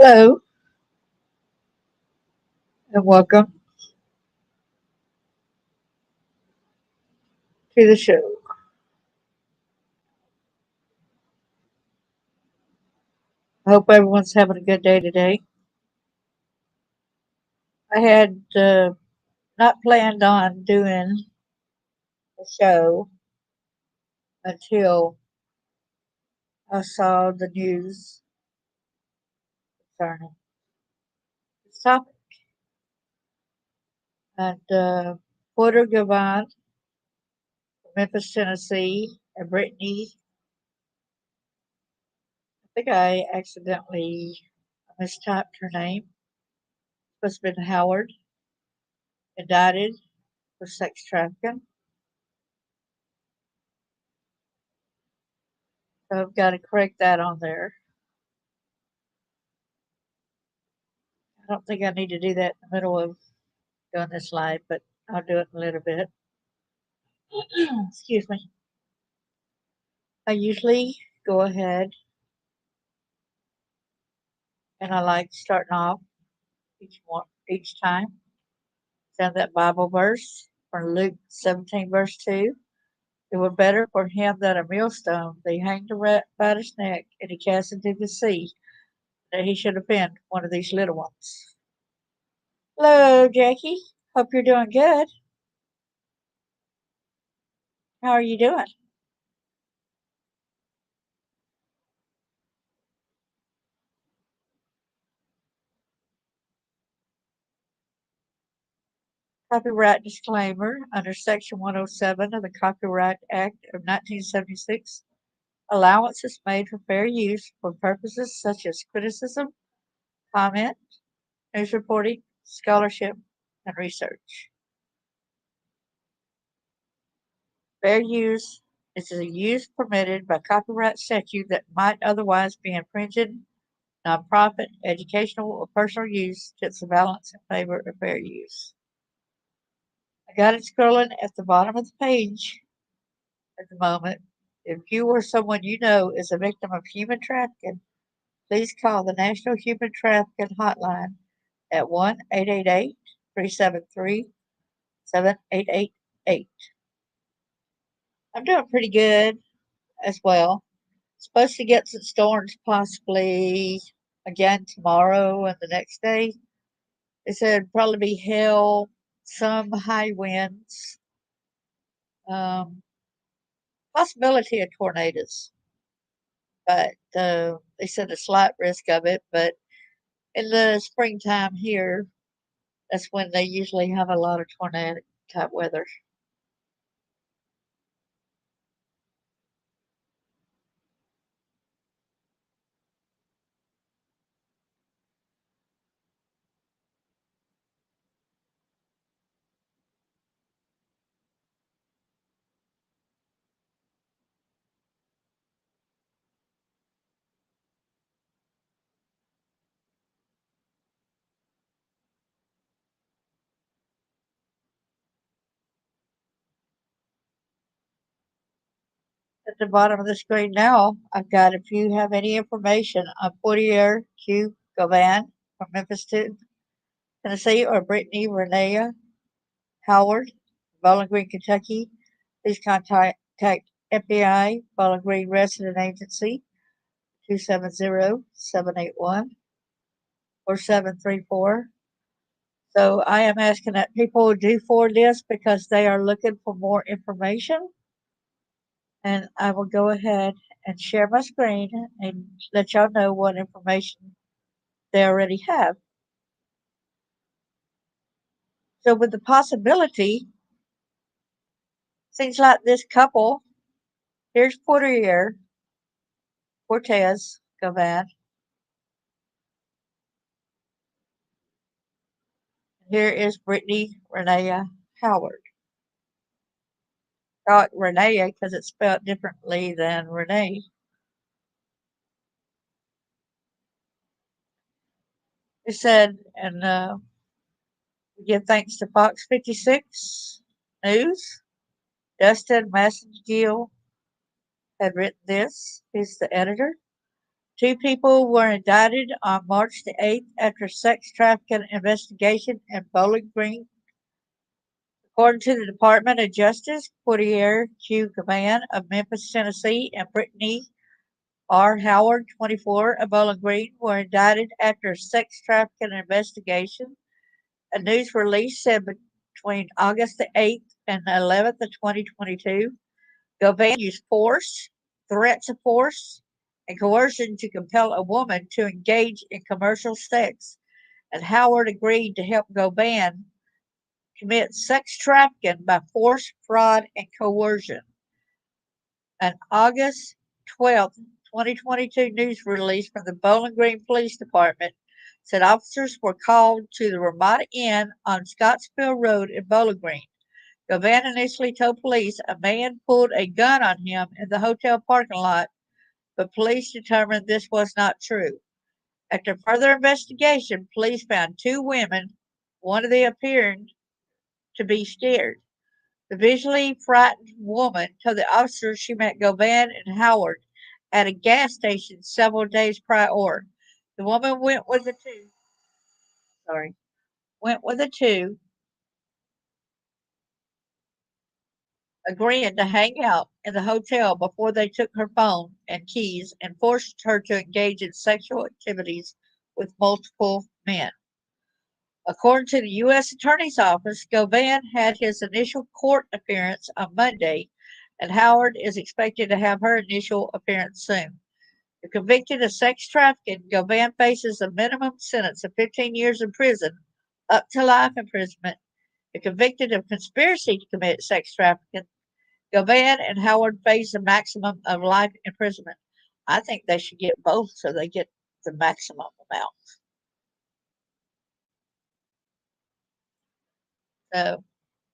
Hello and welcome to the show. I hope everyone's having a good day today. I had not planned on doing the show until I saw the news concerning this topic. And Porter Govan from Memphis, Tennessee, and Brittany, I think I accidentally mistyped her name. Supposed to have been Howard, indicted for sex trafficking. So I've got to correct that on there. I don't think I need to do that in the middle of doing this live, but I'll do it in a little bit. Excuse me. I usually go ahead and I like starting off each time. Send that Bible verse from Luke 17, verse 2. It were better for him that a millstone be hanged about his neck and he cast into the sea, that he should offend one of these little ones. Hello, Jackie. Hope you're doing good. How are you doing? Copyright disclaimer under Section 107 of the Copyright Act of 1976. Allowance is made for fair use for purposes such as criticism, comment, news reporting, scholarship, and research. Fair use is a use permitted by copyright statute that might otherwise be infringing nonprofit, educational, or personal use tips the balance in favor of fair use. I got it scrolling at the bottom of the page at the moment. If you or someone you know is a victim of human trafficking, please call the National Human Trafficking Hotline at 1-888-373-7888. I'm doing pretty good as well. Supposed to get some storms possibly again tomorrow and the next day. They said probably be hail, some high winds, um, possibility of tornadoes, but they said a slight risk of it. But in the springtime here, that's when they usually have a lot of tornado type weather. At the bottom of the screen now, I've got if you have any information on Portier Q. Govan from Memphis, Tennessee, or Brittany Renea Howard, Bowling Green, Kentucky, please contact FBI Bowling Green Resident Agency 270-781-4734. So I am asking that people do forward this because they are looking for more information. And I will go ahead and share my screen and let y'all know what information they already have. So with the possibility, things like this couple, here's Portier, Cortez, Govan. Here is Brittany Renea Howard. Not Renea because it's spelled differently than Renee. It said, and we give thanks to Fox 56 News. Dustin Massengill had written this. He's the editor. Two people were indicted on March the 8th after sex trafficking investigation in Bowling Green. According to the Department of Justice, Portier Q. Govan of Memphis, Tennessee, and Brittany R. Howard, 24, of Bowling Green, were indicted after a sex trafficking investigation. A news release said between August the 8th and the 11th of 2022, Govan used force, threats of force, and coercion to compel a woman to engage in commercial sex, and Howard agreed to help Govan commit sex trafficking by force, fraud, and coercion. An August 12th, 2022 news release from the Bowling Green Police Department said officers were called to the Ramada Inn on Scottsville Road in Bowling Green. Govan initially told police a man pulled a gun on him in the hotel parking lot, but police determined this was not true. After further investigation, police found two women, one of them appearing to be scared. The visually frightened woman told the officers she met Govan and Howard at a gas station several days prior. The woman went with the two, agreeing to hang out in the hotel before they took her phone and keys and forced her to engage in sexual activities with multiple men. According to the U.S. Attorney's Office, Govan had his initial court appearance on Monday, and Howard is expected to have her initial appearance soon. If convicted of sex trafficking, Govan faces a minimum sentence of 15 years in prison, up to life imprisonment. If convicted of conspiracy to commit sex trafficking, Govan and Howard face a maximum of life imprisonment. I think they should get both so they get the maximum amount. So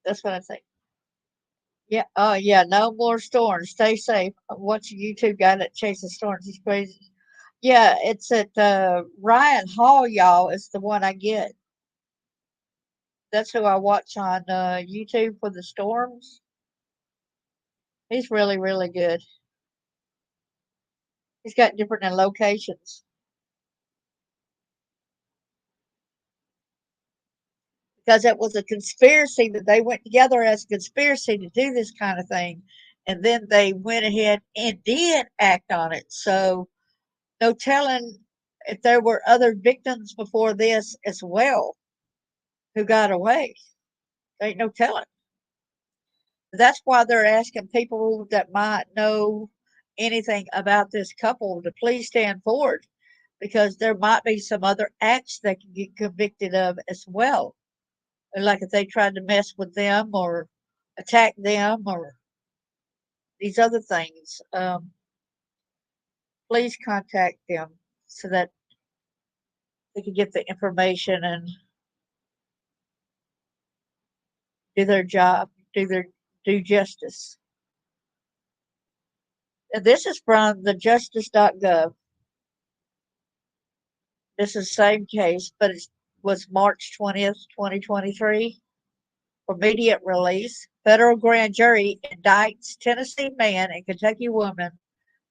that's what I think. Yeah. Oh, yeah. No more storms. Stay safe. I'm watching YouTube guy that chases storms. He's crazy. Yeah, it's at Ryan Hall, y'all, is the one I get. That's who I watch on YouTube for the storms. He's really, really good. He's got different locations because it was a conspiracy that they went together as a conspiracy to do this kind of thing. And then they went ahead and did act on it. So, no telling if there were other victims before this as well who got away. There ain't no telling. That's why they're asking people that might know anything about this couple to please stand forward because there might be some other acts they can get convicted of as well. Like if they tried to mess with them or attack them or these other things, please contact them so that they can get the information and do their job, do justice. And this is from the justice.gov. This is the same case, but it was March 20th, 2023. For immediate release, federal grand jury indicts Tennessee man and Kentucky woman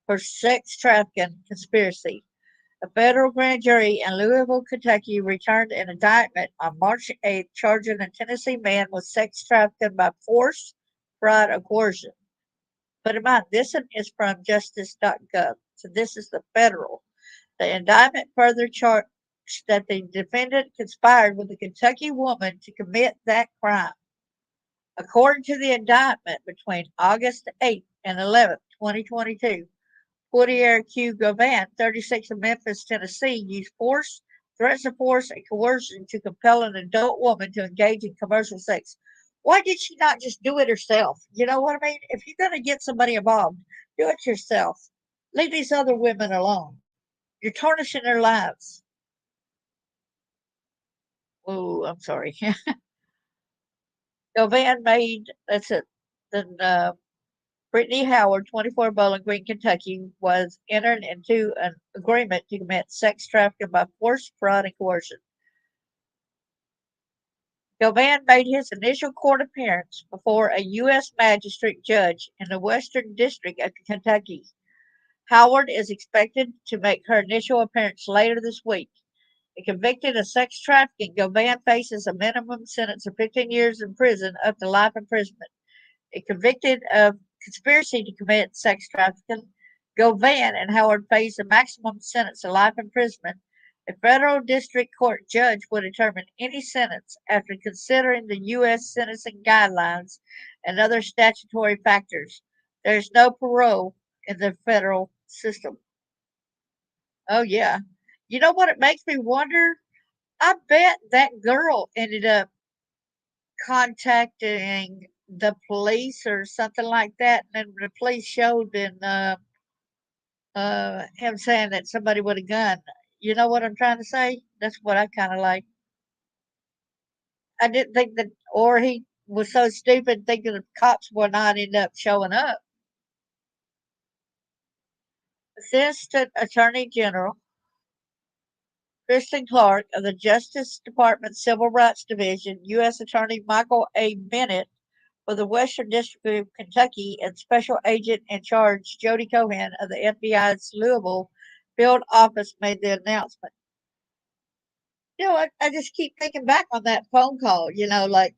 for sex trafficking conspiracy. A federal grand jury in Louisville, Kentucky returned an indictment on March 8th charging a Tennessee man with sex trafficking by force, fraud, or coercion. But in mind, this one is from justice.gov. So this is the federal. The indictment further charged that the defendant conspired with a Kentucky woman to commit that crime. According to the indictment, between August 8th and 11th, 2022, Portier Q. Govan, 36 of Memphis, Tennessee, used force, threats of force, and coercion to compel an adult woman to engage in commercial sex. Why did she not just do it herself? You know what I mean? If you're going to get somebody involved, do it yourself. Leave these other women alone. You're tarnishing their lives. Oh, I'm sorry. Govan made, that's it. Then Brittany Howard, 24, Bowling Green, Kentucky, was entered into an agreement to commit sex trafficking by force, fraud, and coercion. Govan made his initial court appearance before a U.S. magistrate judge in the Western District of Kentucky. Howard is expected to make her initial appearance later this week. A convicted of sex trafficking, Govan faces a minimum sentence of 15 years in prison up to life imprisonment. A convicted of conspiracy to commit sex trafficking, Govan and Howard face a maximum sentence of life imprisonment. A federal district court judge will determine any sentence after considering the U.S. sentencing guidelines and other statutory factors. There is no parole in the federal system. Oh, yeah. You know what? It makes me wonder. I bet that girl ended up contacting the police or something like that, and then the police showed in him saying that somebody with a gun. You know what I'm trying to say? That's what I kind of like. I didn't think that, or he was so stupid thinking the cops would not end up showing up. Assistant Attorney General Kristen Clark of the Justice Department Civil Rights Division, U.S. Attorney Michael A. Bennett for the Western District of Kentucky, and Special Agent in Charge Jody Cohen of the FBI's Louisville field office made the announcement. I just keep thinking back on that phone call. Like,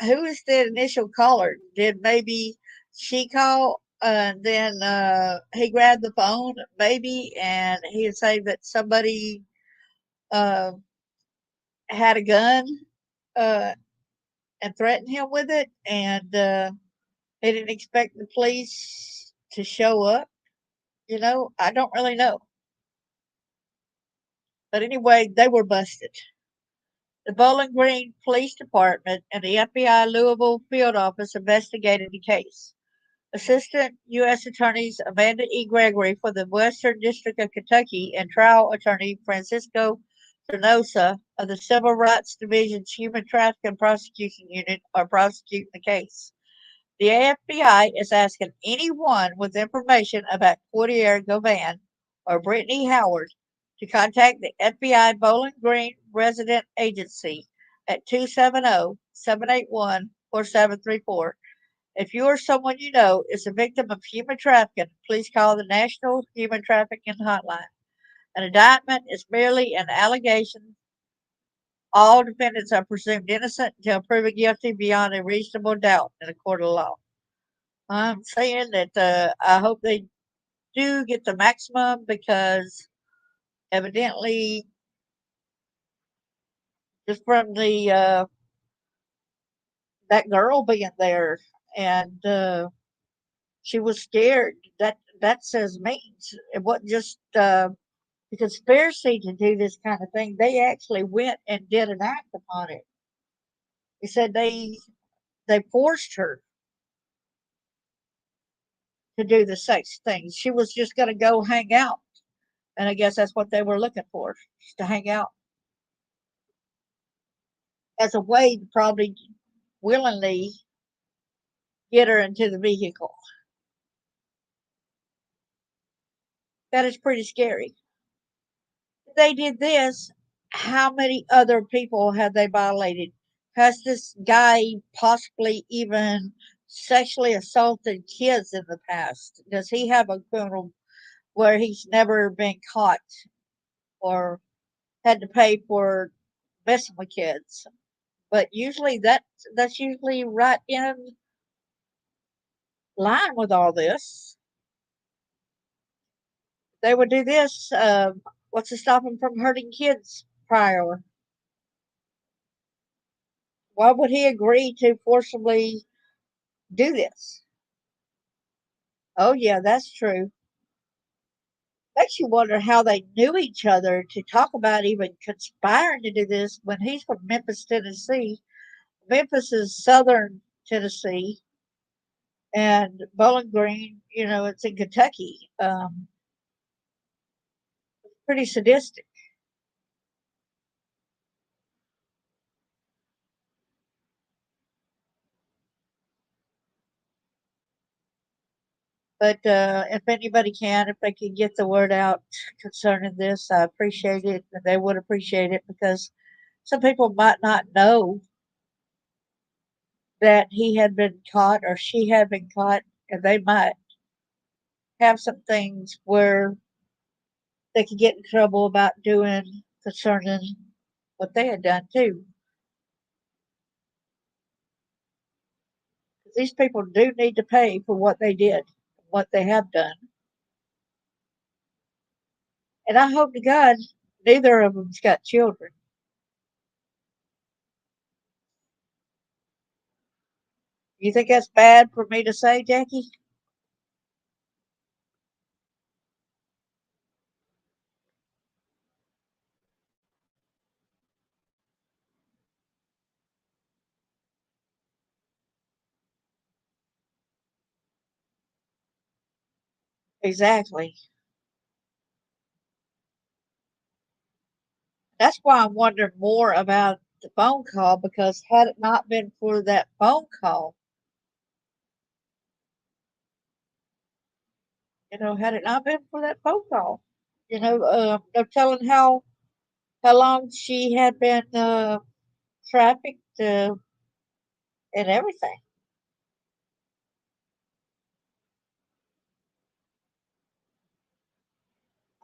who is the initial caller? Did maybe she call? And then he grabbed the phone, maybe, and he would say that somebody uh, had a gun uh, and threatened him with it, and he didn't expect the police to show up. I don't really know. But anyway, they were busted. The Bowling Green Police Department and the FBI Louisville field office investigated the case. Assistant U.S. Attorneys Amanda E. Gregory for the Western District of Kentucky and trial attorney Francisco Donosa of the Civil Rights Division's Human Trafficking Prosecution Unit are prosecuting the case. The FBI is asking anyone with information about Portier Govan or Brittany Howard to contact the FBI Bowling Green Resident Agency at 270-781-4734. If you or someone you know is a victim of human trafficking, please call the National Human Trafficking Hotline. An indictment is merely an allegation. All defendants are presumed innocent until proven guilty beyond a reasonable doubt in a court of law. I'm saying that I hope they do get the maximum because evidently, just from the that girl being there and she was scared. That says means it wasn't just the conspiracy to do this kind of thing. They actually went and did an act upon it. They said they forced her to do the sex thing. She was just going to go hang out, and I guess that's what they were looking for, just to hang out as a way to probably willingly get her into the vehicle. That is pretty scary. If they did this, how many other people have they violated? Has this guy possibly even sexually assaulted kids in the past? Does he have a criminal where he's never been caught or had to pay for messing with kids? But usually that's usually right in line with all this. They would do this. What's to stop him from hurting kids prior? Why would he agree to forcibly do this? Oh, yeah, that's true. Makes you wonder how they knew each other to talk about even conspiring to do this when he's from Memphis, Tennessee. Memphis is southern Tennessee, and Bowling Green, it's in Kentucky. Pretty sadistic. But if anybody can, if they can get the word out concerning this, I appreciate it, and they would appreciate it because some people might not know that he had been caught or she had been caught, and they might have some things where they could get in trouble about doing concerning what they had done too. These people do need to pay for what they did, what they have done. And I hope to God neither of them's got children. You think that's bad for me to say, Jackie? Exactly. That's why I'm wondering more about the phone call because had it not been for that phone call, had it not been for that phone call, they're telling how long she had been trafficked and everything.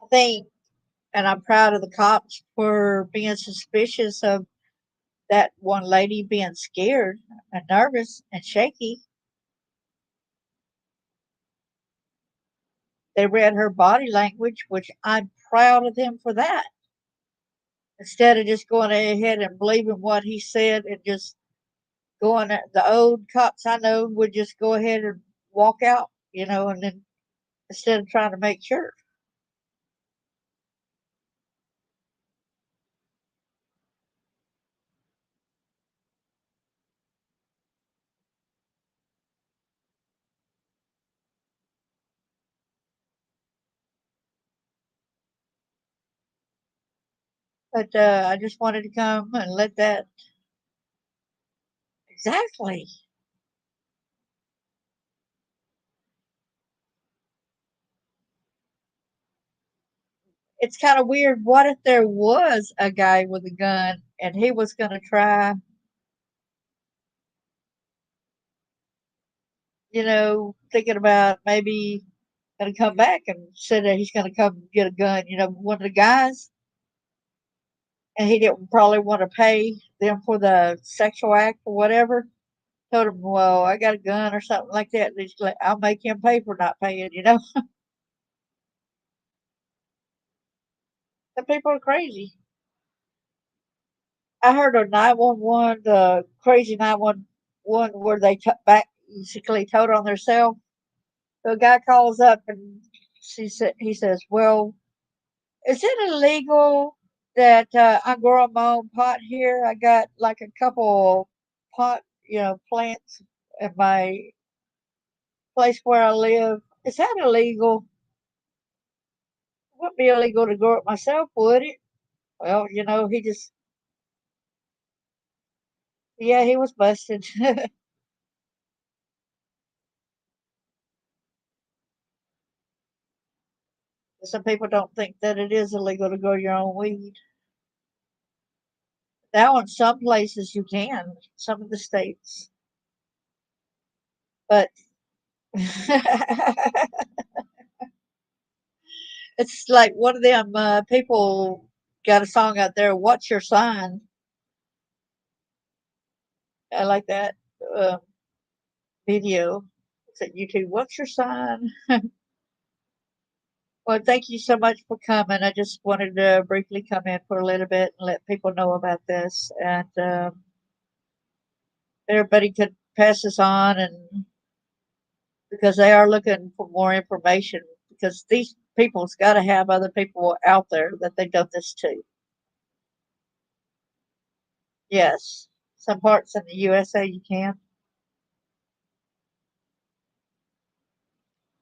I think, and I'm proud of the cops for being suspicious of that one lady being scared and nervous and shaky. They read her body language, which I'm proud of them for that. Instead of just going ahead and believing what he said and just going, the old cops I know would just go ahead and walk out, and then instead of trying to make sure. But I just wanted to come and let that exactly. It's kind of weird. What if there was a guy with a gun and he was going to try, thinking about maybe going to come back and said that he's going to come get a gun, one of the guys, and he didn't probably want to pay them for the sexual act or whatever. Told him, well, I got a gun or something like that. And he's like, I'll make him pay for not paying. The people are crazy. I heard a 911, the crazy 911 where they basically told on themselves. The guy calls up and he says, well, is it illegal that I'm growing my own pot here? I got like a couple pot, plants at my place where I live. Is that illegal? It wouldn't be illegal to grow it myself, would it? Well, he just, yeah, he was busted. Some people don't think that it is illegal to grow your own weed. Now, in some places you can, some of the states, but it's like one of them people got a song out there. What's your sign? I like that uh, video. It's at YouTube. What's your sign? Well, thank you so much for coming. I just wanted to briefly come in for a little bit and let people know about this, and everybody could pass this on, and because they are looking for more information, because these people's got to have other people out there that they done this to. Yes, some parts in the USA you can.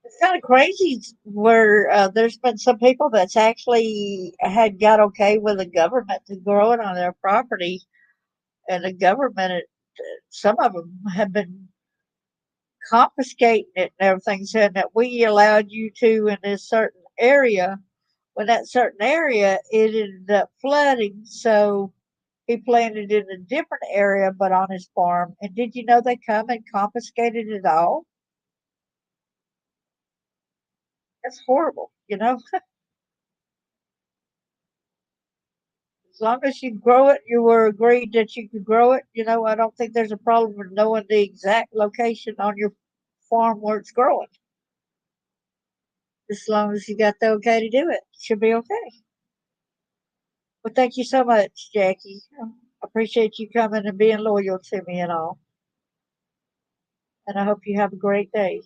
It's kind of crazy where there's been some people that's actually had got okay with the government to grow it on their property, and the government, some of them have been confiscating it and everything, saying that we allowed you to in this certain area. When that certain area it ended up flooding, so he planted it in a different area, but on his farm. And did you know they come and confiscated it all? That's horrible, you know? As long as you grow it, you were agreed that you could grow it. I don't think there's a problem with knowing the exact location on your farm where it's growing. As long as you got the okay to do it, should be okay. Well, thank you so much, Jackie. I appreciate you coming and being loyal to me and all. And I hope you have a great day.